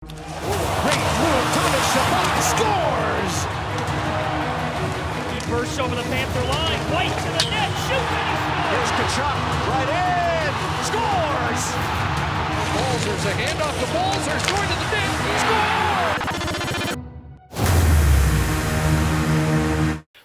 Great move, Thomas Chabot scores! He bursts over the Panther line, White to the net, shoots, and he scores! Here's Kachuk, right in, scores! Balzer's a handoff to Balzer's, going to the net, scores!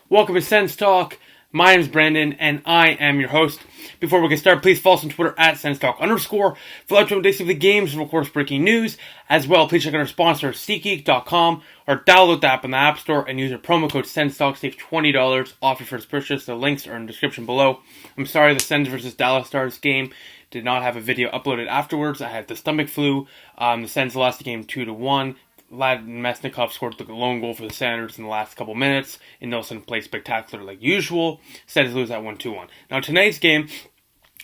Welcome to SENS Talk. My name is Brandon, and I am your host. Before we get started, please follow us on Twitter at SENSTalk_. For live updates of the games and, of course, breaking news. As well, please check out our sponsor, SeatGeek.com, or download the app in the App Store and use our promo code SENSTalk to save $20 off your first purchase. The links are in the description below. I'm sorry the Sens versus Dallas Stars game did not have a video uploaded afterwards. I had the stomach flu. The Sens lost the game 2-1. Vlad Mesnikov scored the lone goal for the Senators in the last couple minutes, and Nelson played spectacular like usual. Sens lose at 1-2-1. Now, tonight's game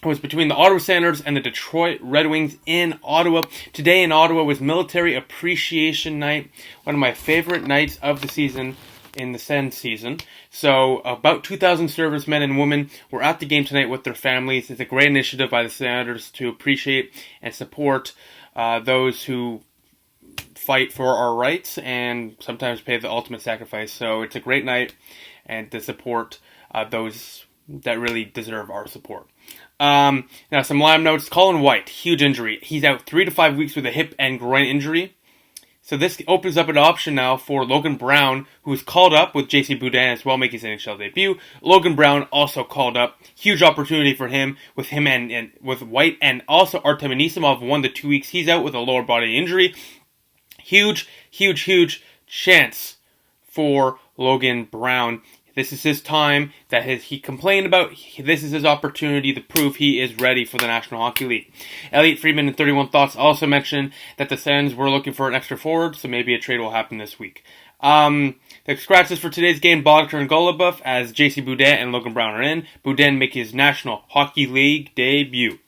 was between the Ottawa Senators and the Detroit Red Wings in Ottawa. Today in Ottawa was Military Appreciation Night, one of my favorite nights of the season in the Sens season. So about 2,000 servicemen and women were at the game tonight with their families. It's a great initiative by the Senators to appreciate and support those who fight for our rights and sometimes pay the ultimate sacrifice. So it's a great night and to support those that really deserve our support. Now some live notes. Colin White, huge injury. He's out 3 to 5 weeks with a hip and groin injury. So this opens up an option now for Logan Brown, who was called up with JC Boudin as well, making his NHL debut. Logan Brown also called up. Huge opportunity for him and with White, and also Artem Anisimov 1 to 2 weeks. He's out with a lower body injury. Huge chance for Logan Brown. This is his time that he complained about. This is his opportunity to prove he is ready for the National Hockey League. Elliot Friedman in 31 Thoughts also mentioned that the Sens were looking for an extra forward, so maybe a trade will happen this week. The scratches for today's game, Bodker and Golubev, as JC Boudin and Logan Brown are in. Boudin making his National Hockey League debut.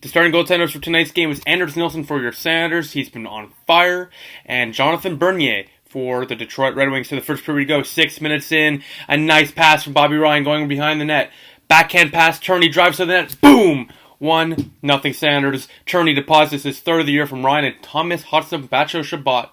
The starting goaltenders for tonight's game is Anders Nilsson for your Senators. He's been on fire. And Jonathan Bernier for the Detroit Red Wings. So the first period goes 6 minutes in. A nice pass from Bobby Ryan going behind the net. Backhand pass. Turney drives to the net. Boom! 1-0 Senators. Turney deposits his third of the year from Ryan and Thomas Hudson Bacho Chabot.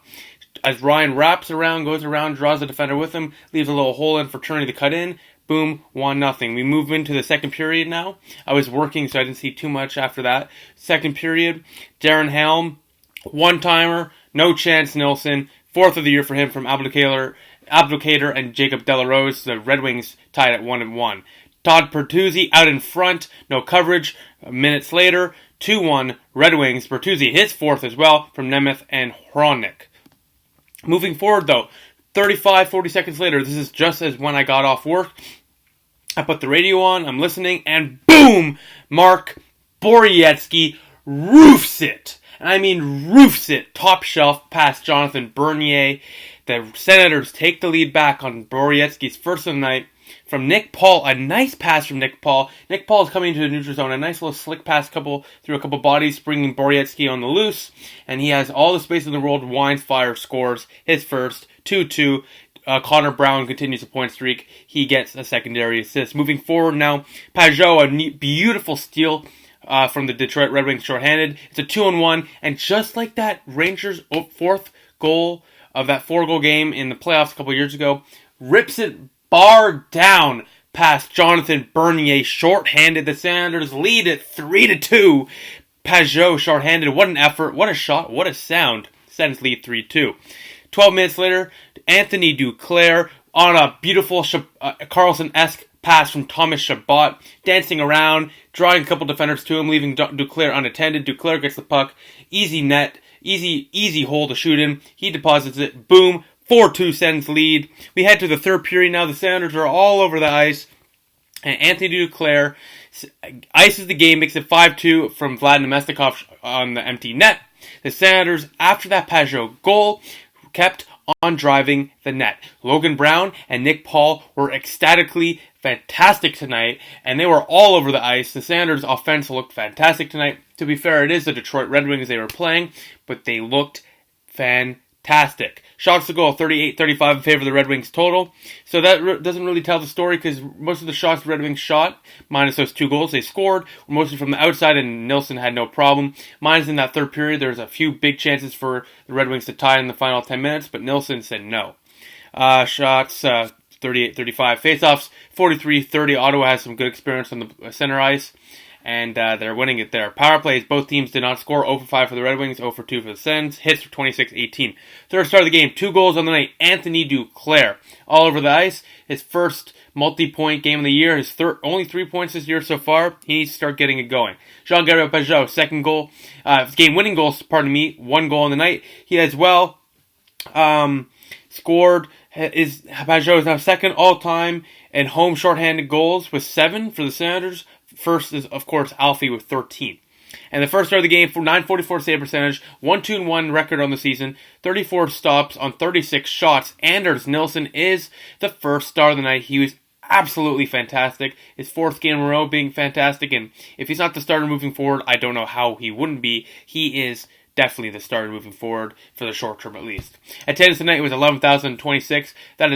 As Ryan wraps around, goes around, draws the defender with him, leaves a little hole in for Turney to cut in. Boom, 1-0. We move into the second period now. I was working, so I didn't see too much after that. Second period, Darren Helm, one-timer, no chance Nilsson. Fourth of the year for him from Abdelkader and Jacob Delarose. The Red Wings tied at 1-1. Todd Bertuzzi out in front, no coverage. Minutes later, 2-1, Red Wings. Bertuzzi his fourth as well from Nemeth and Hronik. Moving forward, though, 40 seconds later, this is just as when I got off work. I put the radio on, I'm listening, and boom! Mark Borowiecki roofs it. And I mean roofs it. Top shelf past Jonathan Bernier. The Senators take the lead back on Borowiecki's first of the night. From Nick Paul, a nice pass from Nick Paul. Nick Paul is coming into the neutral zone. A nice little slick pass through a couple bodies, bringing Borowiecki on the loose. And he has all the space in the world. Winds, fires, scores his first. 2-2. Connor Brown continues a point streak. He gets a secondary assist. Moving forward now, Pajot, a beautiful steal from the Detroit Red Wings shorthanded. It's a 2-on-1. And just like that, Rangers' fourth goal of that 4-goal game in the playoffs a couple years ago, rips it bar down past Jonathan Bernier, shorthanded. The Senators lead it 3-2. Pajot shorthanded. What an effort. What a shot. What a sound. Sens lead 3-2. 12 minutes later, Anthony Duclair on a beautiful Carlson-esque pass from Thomas Chabot, dancing around, drawing a couple defenders to him, leaving Duclair unattended. Duclair gets the puck. Easy net. Easy hole to shoot in. He deposits it. Boom. 4-2 Sens lead. We head to the third period now. The Senators are all over the ice. And Anthony Duclair ices the game, makes it 5-2 from Vlad Mesnikov on the empty net. The Senators, after that Pajot goal, kept on driving the net. Logan Brown and Nick Paul were ecstatically fantastic tonight, and they were all over the ice. The Senators' offense looked fantastic tonight. To be fair, it is the Detroit Red Wings they were playing, but they looked fantastic. fantastic. Shots to goal, 38-35 in favor of the Red Wings total. So that doesn't really tell the story because most of the shots the Red Wings shot, minus those 2 goals they scored, were mostly from the outside, and Nilsson had no problem. Minus in that third period, there was a few big chances for the Red Wings to tie in the final 10 minutes, but Nilsson said no. Shots, 38-35. Face-offs, 43-30. Ottawa has some good experience on the center ice, and they're winning it there. Power plays, both teams did not score. 0 for 5 for the Red Wings, 0 for 2 for the Sens. Hits for 26-18. Third star of the game, 2 goals on the night. Anthony Duclair, all over the ice. His first multi-point game of the year. His only 3 points this year so far. He needs to start getting it going. Jean-Gabriel Pageau, second goal. Game-winning goal, 1 goal on the night. He as well scored. Pageau is now second all-time in home shorthanded goals with 7 for the Senators. First is, of course, Alfie with 13. And the first star of the game, for .944 save percentage, 1-2-1 record on the season, 34 stops on 36 shots. Anders Nilsson is the first star of the night. He was absolutely fantastic. His 4th game in a row being fantastic. And if he's not the starter moving forward, I don't know how he wouldn't be. He is definitely the starter moving forward for the short term at least. Attendance tonight was 11,026. That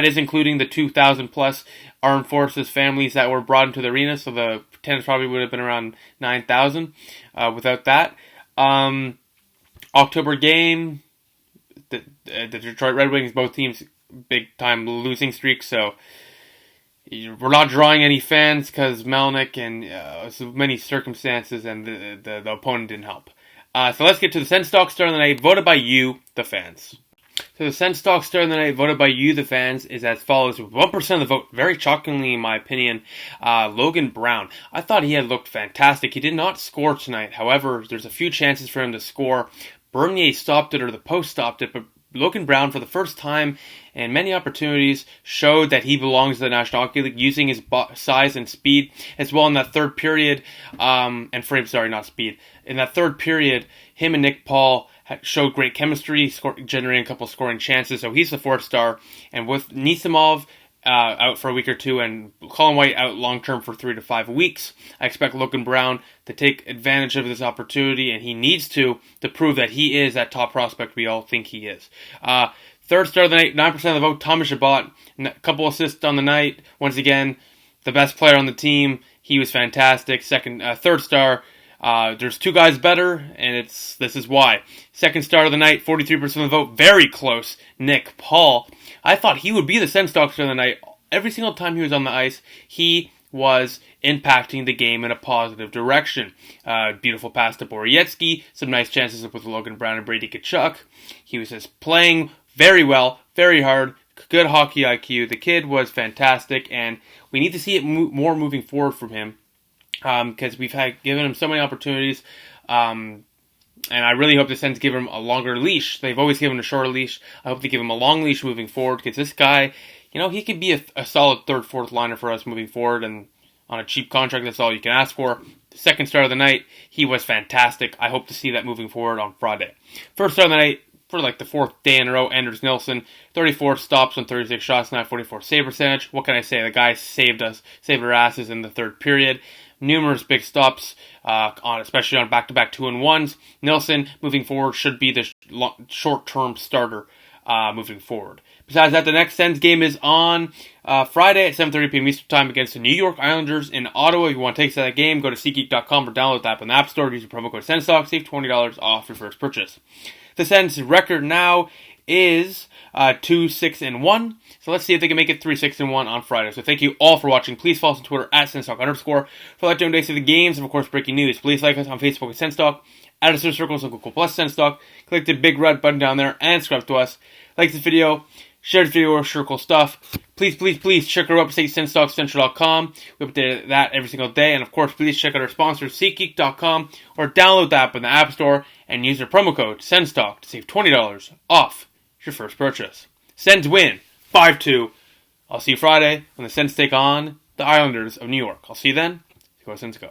is including the 2,000 plus armed forces families that were brought into the arena, so the attendance probably would have been around 9,000 without that. October game, the Detroit Red Wings, both teams big time losing streak, so we're not drawing any fans because Melnick and so many circumstances, and the opponent didn't help. So let's get to the Sens Stock Star of the Night, voted by you, the fans. So the Sens Stock Star of the Night, voted by you, the fans, is as follows. With 1% of the vote, very shockingly in my opinion, Logan Brown. I thought he had looked fantastic. He did not score tonight. However, there's a few chances for him to score. Bernier stopped it, or the post stopped it, but Logan Brown, for the first time in many opportunities, showed that he belongs to the National Hockey League, using his size and speed as well in that third period. In that third period, him and Nick Paul showed great chemistry, generating a couple scoring chances. So he's the 4th star. And with Nisimov out for a week or 2 and Colin White out long-term for 3 to 5 weeks, I expect Logan Brown to take advantage of this opportunity, and he needs to prove that he is that top prospect we all think he is. Third star of the night, 9% of the vote, Thomas Chabot. A couple assists on the night. Once again, the best player on the team. He was fantastic. Third star, there's 2 guys better, and this is why. Second star of the night, 43% of the vote, very close, Nick Paul. I thought he would be the Sens Stock Star of the night. Every single time he was on the ice, he was impacting the game in a positive direction. Beautiful pass to Borowiecki, some nice chances with Logan Brown and Brady Tkachuk. He was just playing very well, very hard, good hockey IQ. The kid was fantastic, and we need to see it more moving forward from him, because we've given him so many opportunities, and I really hope the Sens give him a longer leash. They've always given him a shorter leash. I hope they give him a long leash moving forward, because this guy, he could be a solid 3rd, 4th liner for us moving forward, and on a cheap contract, that's all you can ask for. The second star of the night, he was fantastic. I hope to see that moving forward on Friday. First star of the night, for like the 4th day in a row, Anders Nilsson, 34 stops on 36 shots, 944 save percentage. What can I say? The guy saved our asses in the third period. Numerous big stops, especially on back-to-back 2-and-1s. Nilsson, moving forward, should be the short-term starter moving forward. Besides that, the next Sens game is on Friday at 7:30 p.m. Eastern Time against the New York Islanders in Ottawa. If you want to take that game, go to SeatGeek.com or download the app on the App Store. Use your promo code SENSTOCK, save $20 off your first purchase. The Sens' record now is 2-6-1. So let's see if they can make it 3-6-1 on Friday. So thank you all for watching. Please follow us on Twitter at SensTalk_ for let-down days of the games and, of course, breaking news. Please like us on Facebook at SensTalk, add us to the circles on Google Plus SensTalk, click the big red button down there, and subscribe to us. Like this video, share the video, or share cool stuff. Please check our website, SensTalkCentral.com. We update that every single day. And, of course, please check out our sponsor, SeatGeek.com, or download the app in the App Store and use our promo code SensTalk to save $20 off your first purchase. Sens win 5-2. I'll see you Friday when the Sens take on the Islanders of New York. I'll see you then. Go Sens go.